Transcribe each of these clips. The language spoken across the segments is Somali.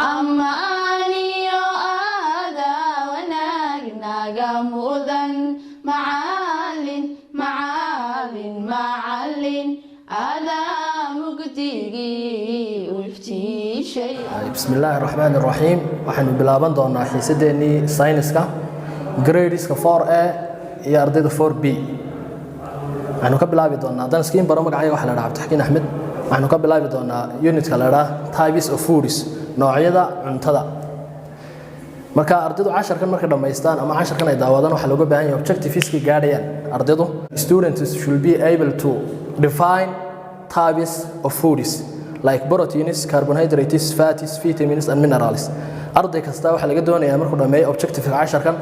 ammaaniyo aada wanaagnaga mudan macallin macallin macallin adaa mugdigii u iftiishay. bismillaahi raxmaani raxiim. waxaanu bilaaban doonaa xiisadeennii sayniska gradeska 4A iyo ardayda 4B. waxaanu ka bilaabi doonaa haddaan iskiin baro magacayga waxa la dhahaa Cabdixakiin Axmed. waxaanu ka bilaabi doonaa unitka la dhahaa types of foods, noocyada cuntada. marka ardaydu casharkan markay dhamaystaan ama casharkan ay daawadaan waxa looga baahan yahay objectives-ka gaadhayaan ardaydu. Students should be able to define types of foods like proteins, carbohydrates, fats, vitamins and minerals. arday kasta waxa laga doonayaa markuu dhameeyo objective-ka casharkan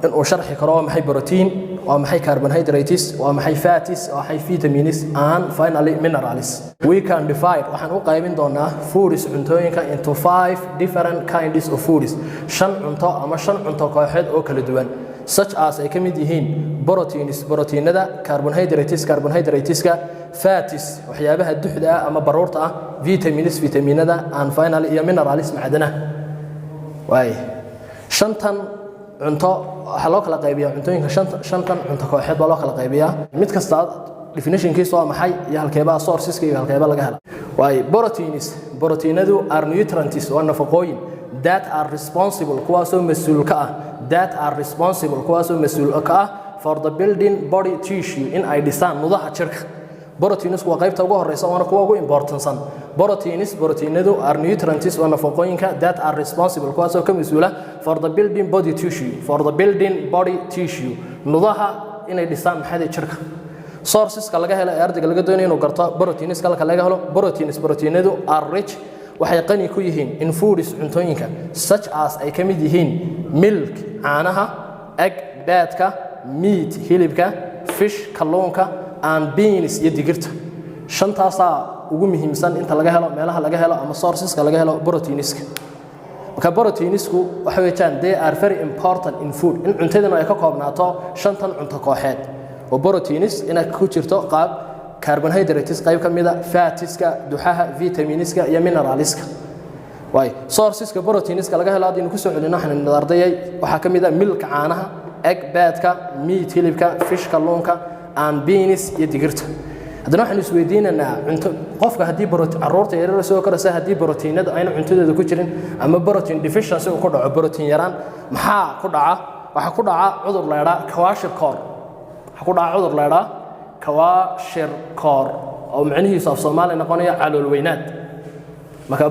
in uu sharxi karo waa maxay protein, waa maxay carbohydrates, waa maxay fats, waa maxay vitamins and finally minerals. We can divide waxaan u qaybin doonaa foods cuntooyinka into 5 different kinds of foods. 5 cunto ama 5 cunto kooxeed oo kala duwan. such as ay kamid yihiin proteins, proteinada, carbohydrateska, fats waxyaabaha duxda ah ama baruurta ah, vitamins vitaminada and finally iyo minerals macdanaha. way shantan cunto waxa loo kala qaybiyaa cuntooyinka shantan cunto kooxeed baa loo kala qaybiyaa. mid kasta definition-kiisu waa maxay iyo halkeeba sources-ka iyo halkeeba laga helo. way proteinadu are nutrients waa nafaqooyin that are responsible kuwaasoo mas'uul ka ah for the building body tissue in ay dhisaan nudaha jirka. proteins waa qaybta ugu horeysa oo kuwa ugu importantsan. proteinadu are nutrients waa nafaqooyinka that are responsible kuwaasoo ka mas'uula for the building body tissue nudaha inay dhisaan maxay jirka. sourceska laga helo ee ardayga laga doonayo inuu garto proteinska laga helo proteinadu are rich waxay qani ku yihiin in foods cuntooyinka such as ay kamid yihiin milk caanaha, egg daadka, meat hilibka, fish kalluunka and beans iyo digirta. shantaasa ugu muhiimsan inta laga helo meelaha laga helo ama sourceska laga helo proteinska. marka proteinsku waxa weeyaan they are very important in food. in cuntadana ay ka koobnaato shantan cunto kooxeed oo proteins inay ku jirto qaab carbohydrates qayb kamida, fatska, duxaha, vitaminska iyo mineralska. way sourceska proteinska laga helo hadii ku soo celino waxaan ardayay waxa kamida milk caanaha, egg daadka, meat hilibka, fish kalluunka and beans iyo digirta. haddana waxaan isweydiinaynaa cunto qofka hadii caruurta yaryar soo koraysa hadii proteinada ayna cuntadeeda ku jirin ama protein deficiency uu ku dhaco protein yaraan maxaa ku dhaca? waxa ku dhaca cudur la yiraahdo kwashiorkor oo macnihiisu af Soomaali noqonaya calool weynaad. marka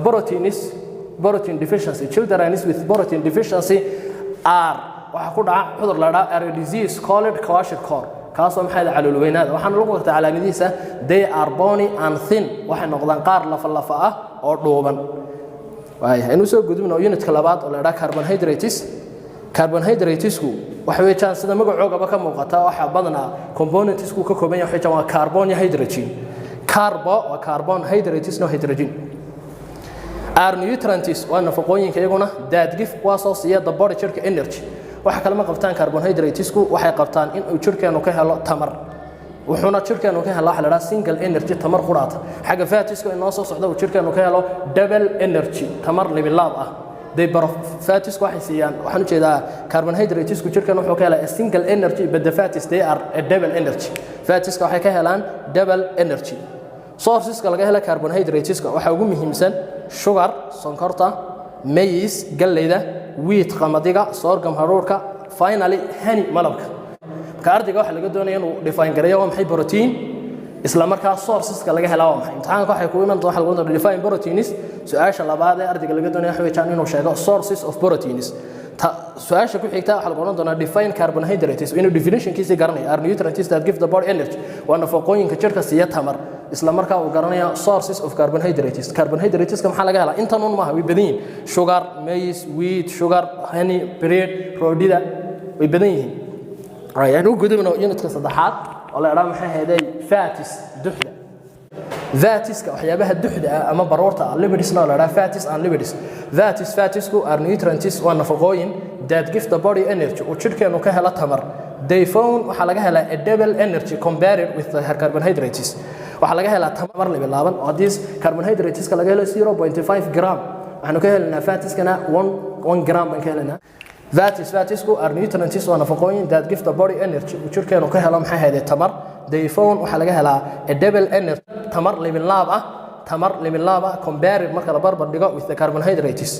protein deficiency, children with protein deficiency are waxa ku dhaca cudur la yiraahdo disease called kwashiorkor kaasoo maxay calool weynaad. waxaan lagu gartaa calaamadiisa they are bony and thin waxay noqdaan qaar lafa ah oo dhuuban. inuu soo gudubno unitka labaad oo la yiraahdo carbohydratesku waxa weeyaan sida magacooda ka muuqata waxa badanaa componentsku ka kooban yahay waa carbon iyo hydrogen. waa carbon, hydrates no hydrogen. are nutrients waa nafaqooyinka iyaguna that give kuwaasoo siiya the body jirka energy. waxa kale ma qabtaan carbohydratesku waxay qabtaan in uu jirkeenu ka helo tamar. wuxuuna jirkeenu ka helo waxa la yiraahdo single energy tamar quraata. xagga fatisku inoo soo socda uu jirkeenu ka helo double energy tamar labilaab ah. fats waxay siiyaan waxaan u jeedaa carbohydratesku jirkan wuxuu ka helaa a single energy but the fats they are a double energy. fats waxay ka helaan double energy. sourceska laga helo carbohydrateska waxa ugu muhiimsan sugar sonkorta, maize galleyda, wheat qamadiga, sorghum haruurka, finally honey malabka. marka ardayga waxa laga doonayaa inuu define gareeyo waa maxay protein isla markaa sourceska laga helaa waa maxay. imtixaanka waxay ku iman doontaa waxa lagu doonaa define proteins. su'aasha labaad ee ardayga laga doonayo waxa weeyaan inuu sheego sources of proteins. su'aasha ku xigta waxa lagu doonaa define carbohydrates inuu definition-kiisa garanayo. are nutrients that give the body energy waa nafaqooyinka jirka siiya tamar isla markaa uu garanayo sources of carbohydrates. carbohydrateska maxaa laga helaa intan un maaha way badan yihiin. sugar, maize, wheat, sugar, honey, bread, roodhida way badan yihiin. ayaan u gudubno unitka saddexaad oo la yiraahdo maxay ahayd fats duxda. fatska waxyaabaha duxda ama baruurta lipids la yiraahdo fats and lipids. fatsku are nutrients waa nafaqooyin that give the body energy oo jirkeenu ka helo tamar. they found waxa laga helaa a double energy compared with the carbohydrates. waxa laga helaa tamar labilaaban oo hadii carbohydrateska laga helo 0.5 gram waxaanu ka helinaa fatiskana 1 gram baan ka helinaa fatisku are nutrients waa nafaqooyin that give the body energy jirkeenu ka helo maxay ahayd tamar they found waxa laga helaa a double energy tamar limin laab ah compared marka la barbar dhigo with the carbohydrates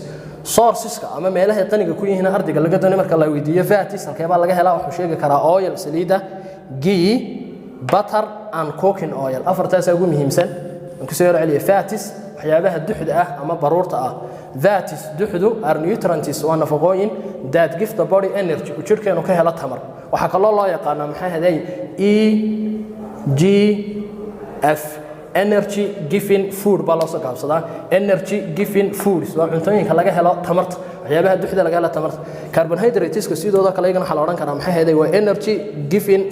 sourceska ama meelaha qaniga ku yihiin ardayga laga doonayo marka la weydiiyo fatis halkee baa laga helaa wuxuu sheegi karaa oil saliida ghee butter and cooking oil afartaas ugu muhiimsan ku soo celiyo fatis waxyaabaha duxda ah ama baruurta ah fatis duxdu are nutrients waa nafaqooyin that give the body energy jirkeenu ka helo tamar waxa kale loo yaqaan maxay haday EGF energy giving food baa loo soo gaabsadaa energy giving foods waa cuntooyinka laga helo tamarta waxyaabaha duxda laga helo tamarta carbohydrateska sidoo kale ayagana waxa la oran karaa maxay haday waa energy giving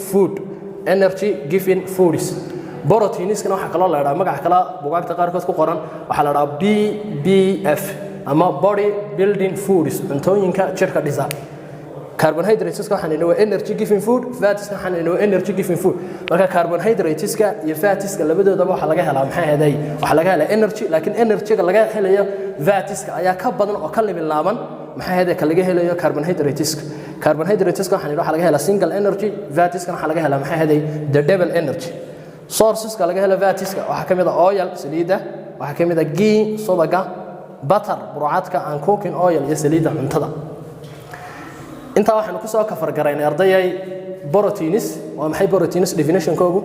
foods proteinskana waxa kale la yiraahdaa magac kale buugaagta qaarkood ku qoran waxa la yiraahdaa BBF ama body building foods cuntooyinka jirka dhisa carbohydrateska waxaan inoo energy giving food fatiska waxaan inoo energy giving food marka carbohydrateska iyo fatiska labadoodaba waxa laga helaa maxay ahaday waxa laga helaa energy laakiin energy-ga laga helayo fatiska ayaa ka badan oo ka limin laaban maxay ahaday ka laga helayo carbohydrateska waxaan inoo waxa laga helaa single energy fatiska waxa laga helaa maxay ahaday the double energy sourceska laga helo fatiska waxa kamid ah oil saliida waxa kamid ah ghee sodaga butter burcadka and cooking oil iyo saliida cuntada inta waxaan ku soo kafar garaynay ardayay proteins waa maxay proteins definition koogu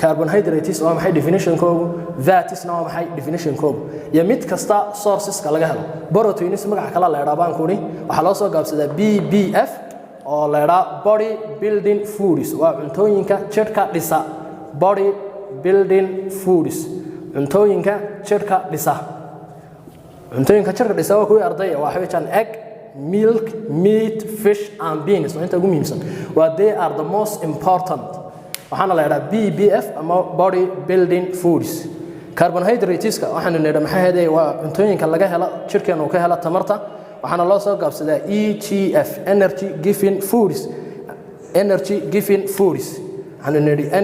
carbohydrates waa maxay definition koogu fats waa maxay definition koogu iyo mid kasta sourceska laga helo proteins magac kale la yiraahdo baan kuri waxa loo soo gaabsadaa BBF oo la yiraahdo body building foods waa cuntooyinka jirka dhisa body building foods cuntooyinka jirka dhisa waa kuwa arday waa xawiyaan egg milk meat fish and beans inta ugu muhiimsan waa they are the most important waxaana la yiraahdaa BBF ama body building foods carbohydrateska waxaanu nidhaa maxay ahayd waa cuntooyinka laga helo jirkeenu ka helo tamarta waxaana loo soo gaabsadaa EGF energy giving foods waxaanu nidhaa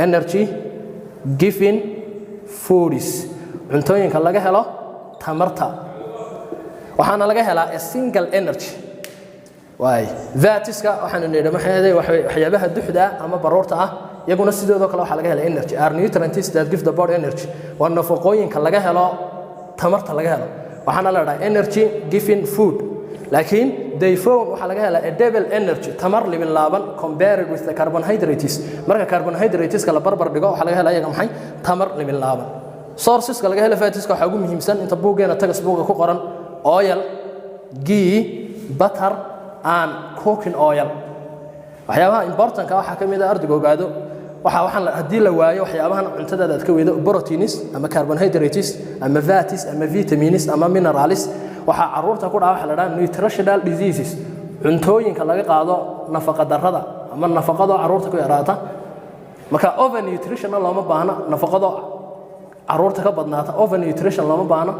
energy giving foods cuntooyinka laga helo tamarta waxaana laga helaa a single energy fatiska waxaanu nidhaa maxay ahayd waxyaabaha duxda ama baruurta ah iyaguna sidoo kale waxa laga helaa energy are nutrients that give the body energy waa nafaqooyinka laga helo tamarta laga helo waxaana la yiraahdaa energy giving food laakiin they found waxa laga helaa a double energy tamar limin laaban compared with the carbohydrates marka carbohydrateska la barbar dhigo waxa laga helaa iyaga maxay tamar limin laaban sourceska laga helo fatiska waxa ugu muhiimsan inta buugeena tagas buuga ku qoran oil ghee butter and cooking oil waxyaabaha important waxa kamid ah ardayga ogaado waxaan hadii la waayo waxyaabahan cuntada aad ka weedo proteins ama carbohydrates ama fats ama vitamins ama minerals waxa caruurta ku dhaca waxa la yiraahdaa nutritional diseases cuntooyinka laga qaado nafaqa darrada ama nafaqada caruurta ku yaraata marka over nutrition looma baahna nafaqada caruurta ka badnaata over nutrition looma baahna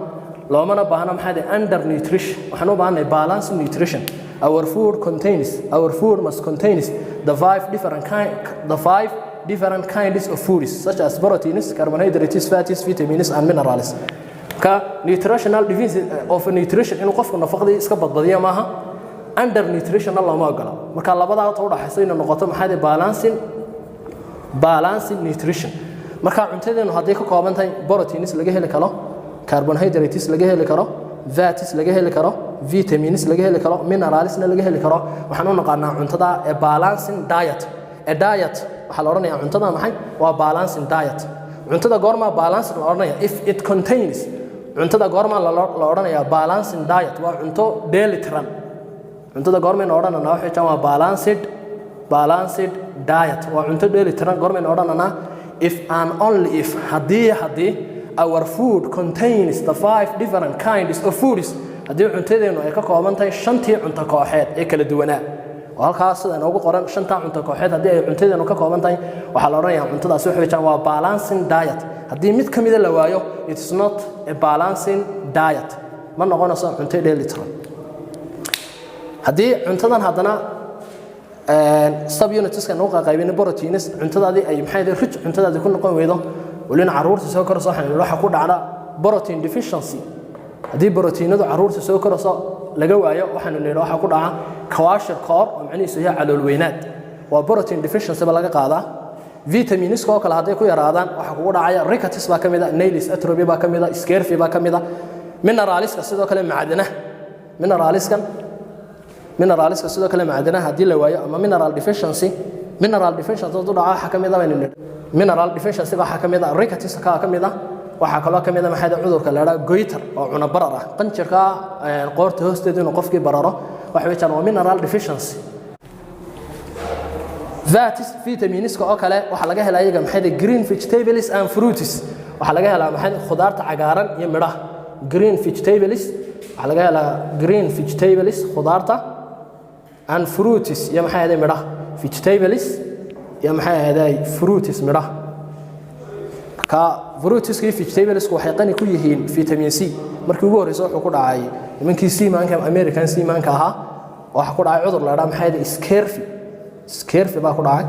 maxay under nutrition waxaan u baahnay balance nutrition our food must contains the five different kinds of foods such as proteins carbohydrates fats vitamins and minerals ka nutritional deficiency of nutrition inuu qofku nafaqadii iska badbadiyo maaha under nutrition looma ogola marka labada u dhaxaysa inay noqoto maxay balancing nutrition marka cuntadeenu haday ka kooban tahay proteins laga heli karo carbohydrates laga heli karo fats laga heli karo vitamins laga heli karo minerals laga heli karo waxaan u naqaanaa cuntada a balancing diet waxa la oranayaa cuntada maxay waa balancing diet cuntada goorma balance la oranayaa if it contains cuntada goorma la oranayaa balancing diet waa cunto dheelitiran cuntada goorma la oranayaa waxa jaan waa balanced diet waa cunto dheelitiran goorma la oranayaa if and only if hadii our food contains the five different kinds of foods hadii cuntadeenu ay ka kooban tahay shantii cunto kooxeed ee kala duwanaa halkaas sida ugu qoran shanta cunto kooxeed hadii ay cuntadeenu ka kooban tahay waxa la oranayaa cuntadaas waxa weeyaan waa balancing diet hadii mid kamid la waayo it is not a balancing diet ma noqonayso cunto dheelitiran hadii cuntadan hadana sub units ka noo qaybin proteins cuntadaadii ay maxay rich cuntadaadii ku noqon weydo walina caruurta soo korso waxa ku dhacda protein deficiency haddii borotiinadu caruurta soo korayso laga waayo waxaanu nidhi waxaa ku dhaca kwashiorkor oo macnihiisu yahay calool weynaad waa protein deficiency ba laga qaadaa vitaminiska oo kale hadday ku yaraadaan waxaa kugu dhacaya rickets baa ka mid a nails atrophy baa ka mid a scurvy baa ka mid a mineralska sidoo kale macdanaha mineralska sidoo kale macdanaha haddii la waayo ama mineral deficiency hadduu dhaco waxaa ka mid a baynu nidhi mineral deficiency waxaa ka mid a rickets ka mid a waxaa kaloo ka mid a maxay cudurka la yidhaha goiter oo cuna barar ah qanjirka qoorta hoosteeda inuu qofkii bararo waxa weeyaan waa mineral deficiency vitaminiska oo kale waxaa laga helaa iyaga maxay green vegetables and fruits waxaa laga helaa maxay khudaarta cagaaran iyo midhaha green vegetables waxaa laga helaa green vegetables khudaarta and fruits iyo maxay ahayd midhaha vegetables iyo maxay ahayd fruits midhaha ka fruits iyo vegetables waxay qani ku yihiin vitamin C markii ugu horeysa wuxuu ku dhacay nimankii C-manka American C-manka ahaa waxa ku dhacay cudur la yiraahdo maxay ahayd scurvy baa ku dhacay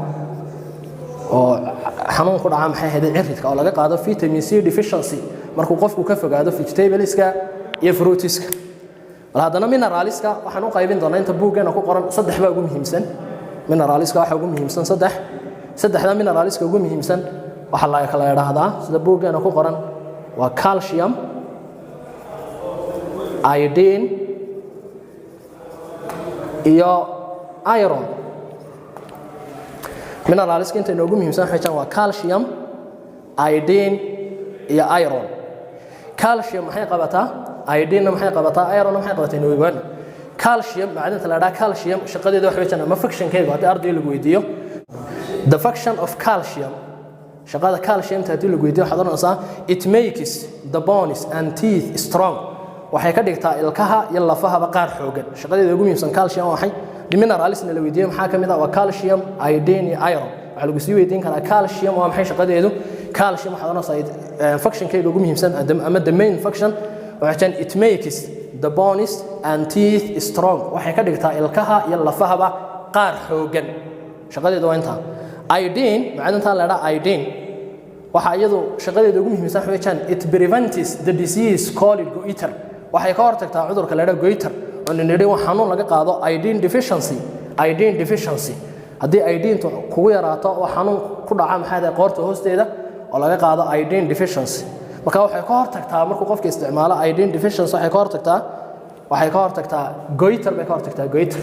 oo xanuun ku dhaca maxay ahayd ciridka oo laga qaado vitamin C deficiency markuu qofku ka fogaado vegetables-ka iyo fruits-ka wal hadana mineralska waxaan u qaybin doonaa inta buuggeena ku qoran saddex baa ugu muhiimsan mineralska waxa ugu muhiimsan saddexda mineralska ugu muhiimsan waxa la kala yiraahdaa sida buuggeena ku qoran waa calcium iodine iyo iron mineralska inta ugu muhiimsan waxay waa calcium iodine iyo iron calcium maxay qabataa iodine maxay qabataa iron maxay qabataa inuu calcium macdanta la yiraahdo calcium shaqadeedu waxa weeyaan ama function-keedu haddii arday lagu weydiiyo the function of calcium shaqada calcium haddii lagu weydiiyo waxaad oranaysaa it makes the bones and teeth strong waxay ka dhigtaa ilkaha iyo lafaha qaar xoogan shaqadeedu ugu muhiimsan calcium waxay mineralsna la weydiiyo maxaa kamid ah waa calcium iodine iyo iron waxa lagu sii weydiin karaa calcium waa maxay shaqadeedu calcium waxaad oranaysaa function-keedu ugu muhiimsan ama the main function waxaan it makes the bones and teeth strong waxay ka dhigtaa ilkaha iyo lafaha qaar xoogan shaqadeedu waa inta iodine macdanta la yiraahdo iodine waxa iyadu shaqadeedu ugu muhiimsan waxaan it prevents the disease called goiter waxay ka hortagtaa cudurka la yiraahdo goiter oo nidhi wax xanuun laga qaado iodine deficiency haddii iodine kugu yaraato oo xanuun ku dhaca maxay qoorta hoosteeda oo laga qaado iodine deficiency marka waxay ka hortagtaa markuu qofka isticmaalo iodine deficiency waxay ka hortagtaa goiter bay ka hortagtaa goiter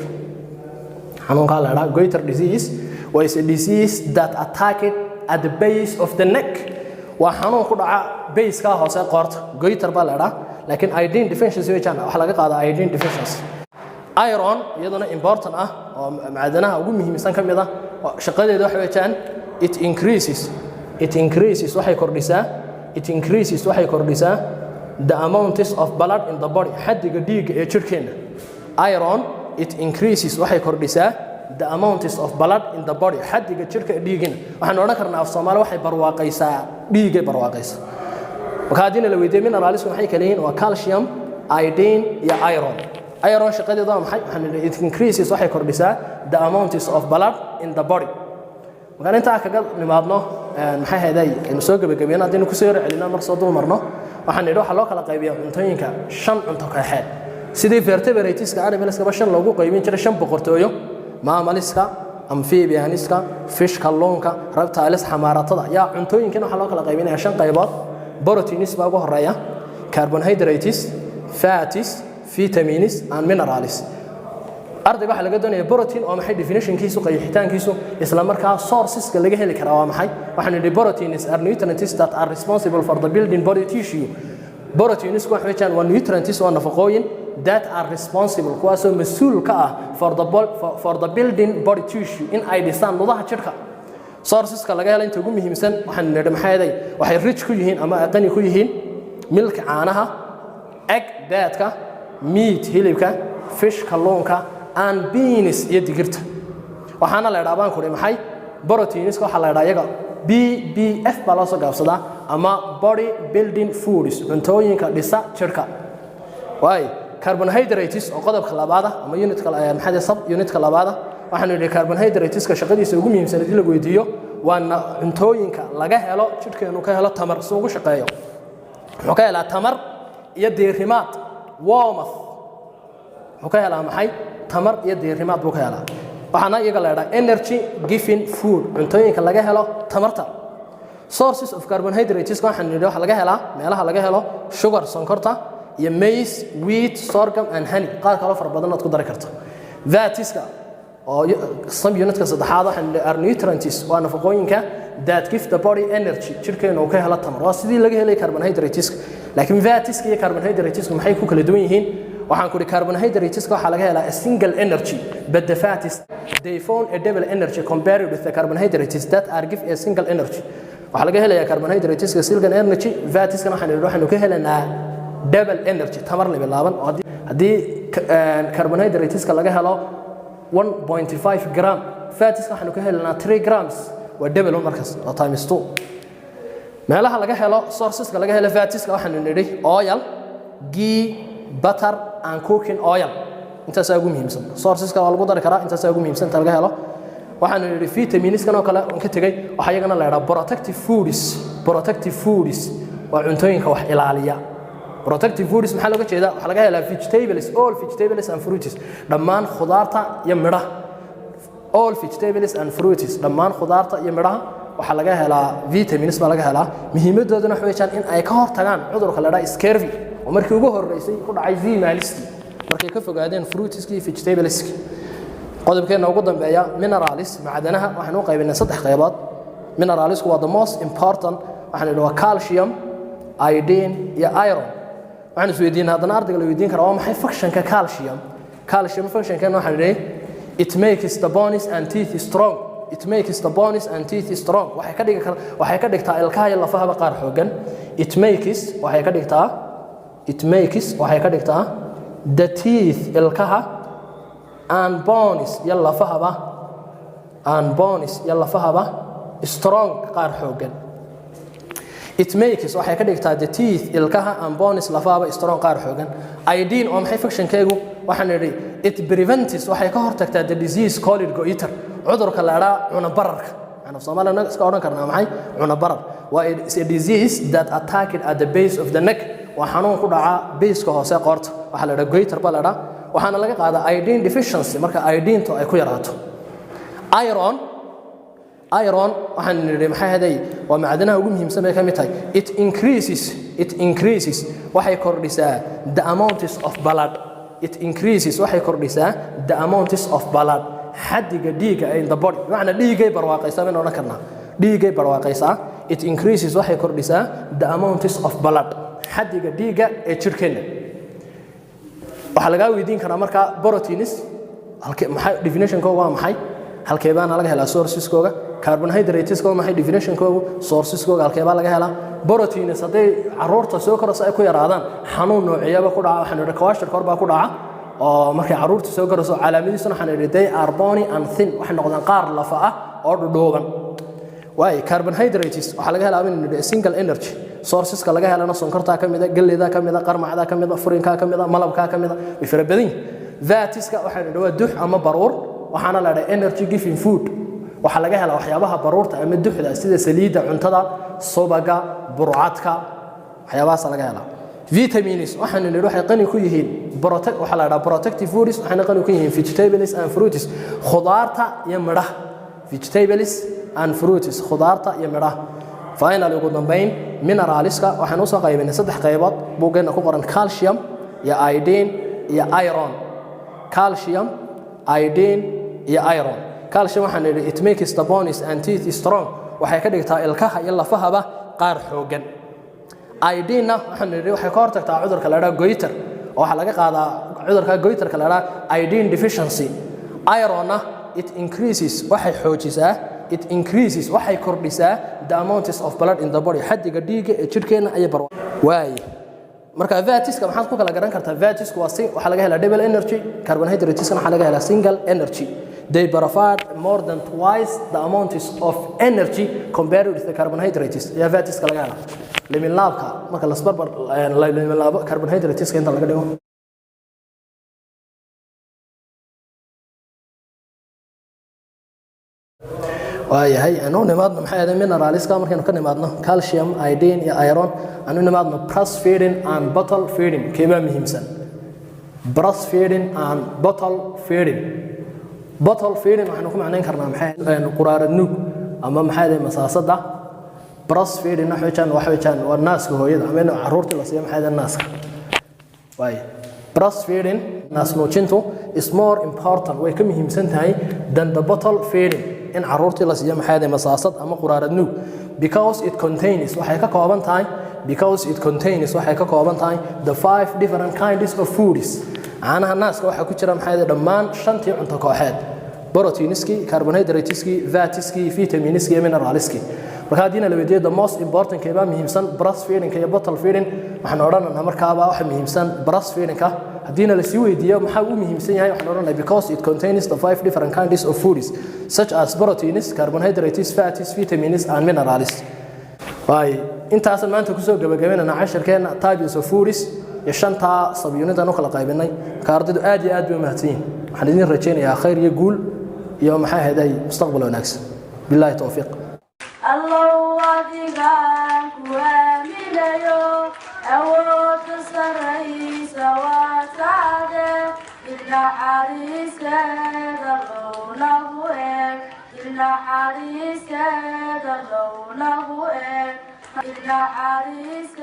xanuunka la yiraahdo goiter disease was a disease that attacked at the base of the neck waa xanuun ku dhaca base-ka hoose qoorta goiter baa la yiraahdaa laakiin iodine deficiency waxa laga qaadaa iodine deficiency iron iyaduna important ah oo macdanaha ugu muhiimsan kamid ah shaqadeedu waxa weeyaan it increases waxay kordhisaa the amount of blood in the body xaddiga dhiigga ee jirkeena iron it increases waxay kordhisaa the amount of blood in the body xaddiga jirka dhiigina waxaan oran karnaa af Soomaali waxay barwaaqaysaa dhiigay barwaaqaysaa marka hadii la weydiiyo mineralsku waxay kala yihiin waa calcium iodine iyo iron shaqadeedu waa maxay waxaan it increases waxay kordhisaa the amount of blood in the body marka inta kaga nimaadno maxay haday in soo gabagabeeyna hadii ku soo celina mar soo dulmarno waxaan idho waxa loo kala qaybiyaa cuntooyinka 5 cunto ka xeed sidii vertebrateska animalska bashan loogu qaybin jiray 5 boqortooyo maamaliska amphibianiska fish kalluunka reptiles xamaaratada yaa cuntooyinkan waxa loo kala qaybinayaa 5 qaybood proteins baa ugu horeeya carbohydrates fats vitamins and minerals arday waxa laga doonayaa protein oo maxay definition-kiisu qeexitaankiisu isla markaa sources-ka laga heli karaa waa maxay waxaan nidhi proteins are nutrients that are responsible for the building body tissue proteins waxa weeyaan waa nutrients oo nafaqooyin that are responsible kuwaasoo mas'uul ka ah for the building body tissue in ay dhisaan nudaha jirka sources-ka laga helo inta ugu muhiimsan waxaan nidhi maxay waxay rich ku yihiin ama qani ku yihiin milk caanaha egg daadka meat hilibka fish kalluunka and beans iyo digirta waxaana la yiraahdaa ku maxay proteins waxa la yiraahdaa iyaga BBF baa loo soo gaabsadaa ama body building foods cuntooyinka dhisa jirka way carbohydrates oo qodobka labaad ama unitka maxay sub unitka labaad waxaan nidhi carbohydrateska shaqadiisa ugu muhiimsan ee la weydiiyo waa cuntooyinka laga helo jirkeenu ka helo tamar soo ugu shaqeeyo wuxuu ka helaa tamar iyo diirimaad warmth wuxuu ka helaa maxay tamar iyo diirimaad buu ka helaa waxaana iyaga la yidhaha energy giving food cuntooyinka laga helo tamarta sources of carbohydrates waxaan nidhi waxa laga helaa meelaha laga helo sugar sonkorta iyo maize wheat sorghum and honey qaar kale fara badan oo ku dari karto fatiska oo some unitka saddexaad waxaan nidhi are nutrients waa nafaqooyinka that give the body energy jirkeena uu ka helo tamar waa sidii laga helay carbohydrates laakiin fatiska iyo carbohydrates maxay ku kala duwan yihiin waxaan ku carbohydrates waxa laga helaa a single energy but the fat is they found a double energy compared with the carbohydrates that are give a single energy waxa laga helayaa carbohydrates single energy fats kana waxaanu ka helanaa double energy tamar la bilaaban oo hadii carbohydrates laga helo 1.5 gram fats waxaanu ka helanaa 3 grams waa double markaas oo times 2 meelaha laga helo sources laga helo fats waxaanu nidhi oil ghee butter and cooking oil intaas ugu muhiimsan sourceska waa lagu dari karaa intaas ugu muhiimsan ta laga helo waxaanu yiri vitamins kan oo kale oo ka tagay waxa iyagana la yiraahdo protective foods waa cuntooyinka wax ilaaliya protective foods maxaa looga jeedaa waxa laga helaa vegetables all vegetables and fruits dhammaan khudaarta iyo midhaha all vegetables and fruits dhammaan khudaarta iyo midhaha waxa laga helaa vitamins baa laga helaa muhiimadooduna waxa weeyaan in ay ka hortagaan cudurka la yiraahdo scurvy oo markii ugu horeysay ku dhacay zimaliski markay ka fogaadeen fruitski iyo vegetables qodobkeena ugu dambeeya minerals macdanaha waxaan u qaybinaa saddex qaybood minerals waa the most important waxaan idhaa calcium iodine iyo iron waxaan isweydiin hadana ardayga la weydiin karaa waa maxay functionka calcium functionkeena waxaan idhaa it makes the bones and teeth strong waxay ka dhigtaa ilkaha iyo lafaha qaar xoogan waxay ka dhigtaa the teeth ilkaha and bones ya lafahaba strong qaar xoogan waxay ka dhigtaa the teeth ilkaha and bones lafahaba strong qaar xoogan iodine oo maxay functionkeegu waxaan nidhi it prevents waxay ka hortagtaa the disease called goiter cudurka la yiraahdo cuna bararka aan Soomaaliya iska oran karnaa maxay cuna barar waa a disease that attacked at the base of the neck waa xanuun ku dhaca base-ka hoose qoorta waxa la yiraahdo goiter baa la yiraahdo waxaana laga qaadaa iodine deficiency marka iodine to ay ku yaraato iron waxaan nidhi maxay haday waa macdanaha ugu muhiimsan ee ka mid tahay it increases waxay kordhisaa the amount of blood xadiga dhiiga in the body macna dhiigay barwaaqaysaa ma oran karnaa it increases waxay kordhisaa the amount of blood xadiga dhiiga ee jirkeena waxa laga weydiin karaa marka proteins halkee maxay definition kooda waa maxay halkee baan laga helaa sources kooda carbohydrates kooda maxay definition kooda sources kooda halkee baa laga helaa proteins haday caruurta soo koraysa ay ku yaraadaan xanuun noocyaba ku dhaca waxaan idhaa kwashtar kor baa ku dhaca oo markay caruurta soo korayso calaamadiisuna waxaan idhaa they are bony and thin waxay noqdaan qaar lafa ah oo dhudhuuban waay carbohydrates waxa laga helaa in single energy sourceska laga helana sonkorta kamida galleyda kamida qarmacda kamida furinka kamida malabka kamida ifrabadin fatiska waxa la dhawa dux ama baruur waxaana la dhahaa energy giving food waxa laga helaa waxyaabaha baruurta ama duxda sida saliida cuntada subaga burcadka waxyaabahaas laga helaa vitamins waxaan nidhi waxay qani ku yihiin waxa la dhahaa protective foods waxayna qani ku yihiin vegetables and fruits khudaarta iyo midhaha vegetables and fruits khudaarta iyo midhaha finally ugu dambeyn mineralska waxaan u soo qaybinay saddex qaybood buugeena ku qoran calcium iyo iodine iyo iron calcium waxaan nidhi it makes the bones and teeth strong waxay ka dhigtaa ilkaha iyo lafahaba qaar xoogan iodine waxaan nidhi waxay ka hortagtaa cudurka la yiraahdo goiter oo waxa laga qaadaa cudurka goiterka la yiraahdo iodine deficiency iron it increases waxay kordhisaa the amount of blood in the body xadiga dhiiga ee jirkeena ay bar waay marka fatiska maxaad ku kala garan kartaa fatisku waxa laga helaa double energy carbohydrates waxa laga helaa single energy they provide more than twice the amount of energy compared with the carbohydrates ya fatiska laga helaa limin laabka marka la isbarbar limin laabo carbohydrates inta laga dhigo waayahay anu nimaadno maxay ahayd mineralska markaynu ka nimaadno calcium iodine iyo iron anu nimaadno breastfeeding and bottle feeding keebaa muhiimsan breastfeeding and bottle feeding waxaanu ku macnayn karnaa maxay quraarad nuug ama maxay ahayd masaasada breastfeeding waxa weeyaan waa naaska hooyada ama caruurta la siiyo maxay ahayd naaska waay breastfeeding naas nuujintu is more important way ka muhiimsan tahay than the bottle feeding in caruurtii la siiyo maxay ahayd masaasad ama quraarad nuug because it contains waxay ka kooban tahay the 5 different kinds of foods caanaha naaska waxa ku jira maxay ahayd dhammaan shantii cunto kooxeed proteinski carbohydrateski fatski vitaminski iyo mineralski marka hadina la weydiiyo the most important keeba muhiimsan breastfeeding iyo bottle feeding waxaan odhanaynaa markaaba waxa muhiimsan breastfeeding hadina la sii weydiiyo maxaa uu muhiimsan yahay waxaan odhanaynaa because it contains the 5 different kinds of foods such as proteins carbohydrates fats vitamins and minerals way intaas maanta ku soo gabagabeynaa casharkeena types of foods iyo shanta sabyunida kala qaybinay ka ardaydu aad iyo aad bay mahadsan waxaan idin rajaynayaa khayr iyo guul iyo maxay ahayd mustaqbal wanaagsan billahi tawfiiq الله وديعك وامنيو أود سريس وسعده إلا حريس دلونه إلا حريس دلونه إلا حريس